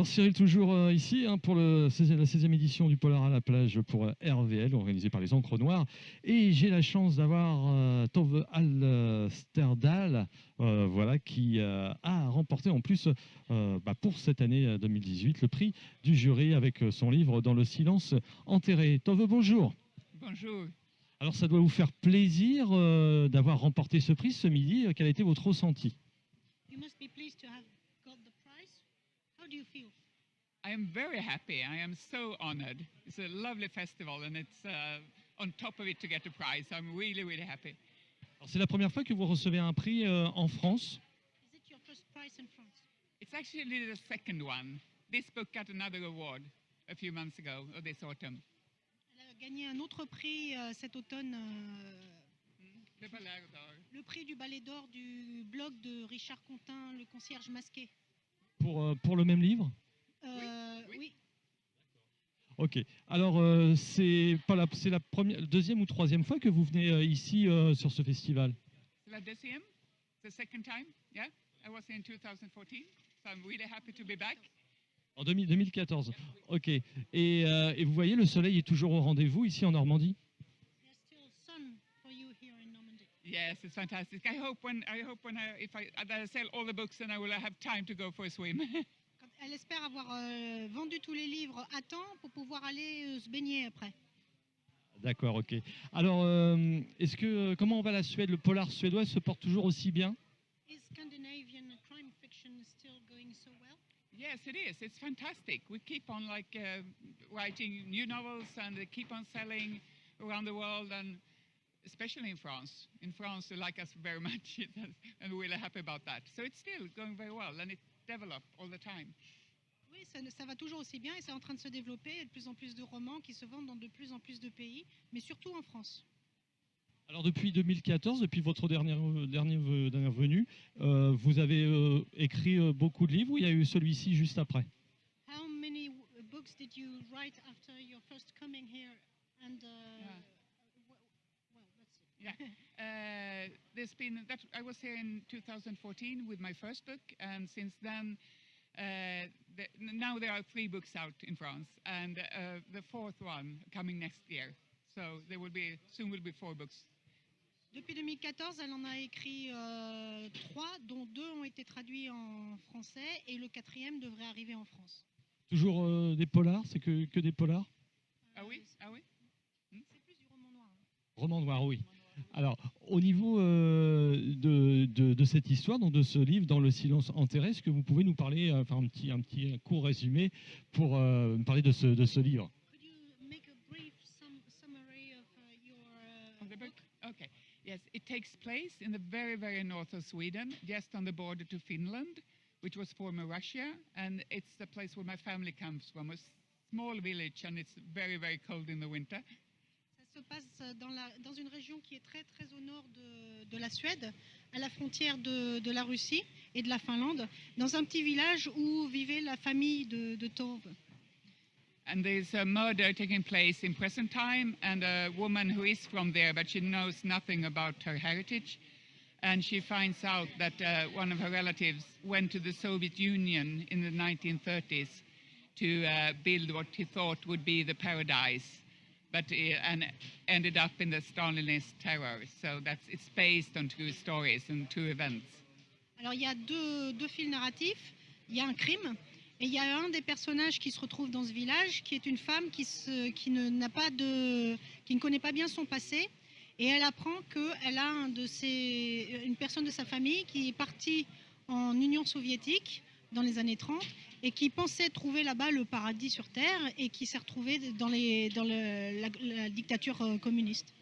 Alors Cyril, toujours ici pour la 16e édition du Polar à la plage pour RVL, organisée par les Encres Noires. Et j'ai la chance d'avoir Tove Alsterdal, voilà, qui a remporté en plus pour cette année 2018 le prix du jury avec son livre Dans le silence enterré. Tove, bonjour. Bonjour. Alors ça doit vous faire plaisir d'avoir remporté ce prix ce midi. Quel a été votre ressenti? You must be pleased to have got the prize. How do you feel? I am very happy. I am so honored. It's a lovely festival and it's on top of it to get a prize. I'm really, really happy. Alors, c'est la première fois que vous recevez un prix en France? Is it your first prize in France? It's actually the second one. This book got another award a few months ago, or this autumn. Elle a gagné un autre prix cet automne, Le Ballet d'Or. le prix du Ballet d'Or du blog de Richard Contin, Le concierge masqué. Pour le même livre? Oui. Oui. Ok. Alors, c'est la première, deuxième ou troisième fois que vous venez ici sur ce festival? C'est la deuxième? The second time? Yeah? I was here in 2014, so I'm really happy to be back. En 2014. Ok. Et vous voyez, le soleil est toujours au rendez-vous ici en Normandie? There's still sun for you here in Normandy. Yes, it's fantastic. I hope that I sell all the books and I will have time to go for a swim. Elle espère avoir vendu tous les livres à temps pour pouvoir aller se baigner après. D'accord, ok. Alors, comment va la Suède? Le polar suédois se porte toujours aussi bien? Is Scandinavian crime fiction still going so well? Yes, it is. It's fantastic. We keep on writing new novels and they keep on selling around the world and especially in France. In France, they like us very much and we're really happy about that. So it's still going very well and it develops all the time. Oui, ça va toujours aussi bien et c'est en train de se développer. Il y a de plus en plus de romans qui se vendent dans de plus en plus de pays, mais surtout en France. Alors, depuis 2014, depuis votre dernière venue, vous avez écrit beaucoup de livres ou il y a eu celui-ci juste après? How many books did you write after your first coming here? And well, that's it. Yeah. There's been that I was here in 2014 with my first book, and since then, now there are 3 books out in France, and the 4th one coming next year. So there will be 4 books. Depuis 2014, elle en a écrit 3, dont 2 ont été traduits en français et le 4e devrait arriver en France. Toujours des polars? C'est que des polars? Ah oui? C'est plus du roman noir. Roman noir, oui. Alors, au niveau de cette histoire, donc de ce livre, Dans le silence enterré, est-ce que vous pouvez nous parler, faire un petit court résumé pour me parler de ce livre? Could you make a brief summary of your Of the book? book? Okay. Yes, it takes place in the very, very north of Sweden, just on the border to Finland, which was former Russia, and it's the place where my family comes from, a small village, and it's very, very cold in the winter. Ça se passe dans une région qui est très, très au nord de la Suède, à la frontière de la Russie et de la Finlande, dans un petit village où vivait la famille de Tove. And there's a murder taking place in present time, and a woman who is from there, but she knows nothing about her heritage. And she finds out that one of her relatives went to the Soviet Union in the 1930s to build what he thought would be the paradise, but and ended up in the Stalinist terror. So it's based on 2 stories and 2 events. Alors il y a deux fils narratifs, il y a un crime, et il y a un des personnages qui se retrouve dans ce village, qui est une femme qui ne connaît pas bien son passé, et elle apprend qu'elle a une personne de sa famille qui est partie en Union soviétique dans les années 30 et qui pensait trouver là-bas le paradis sur Terre et qui s'est retrouvé dans la dictature communiste.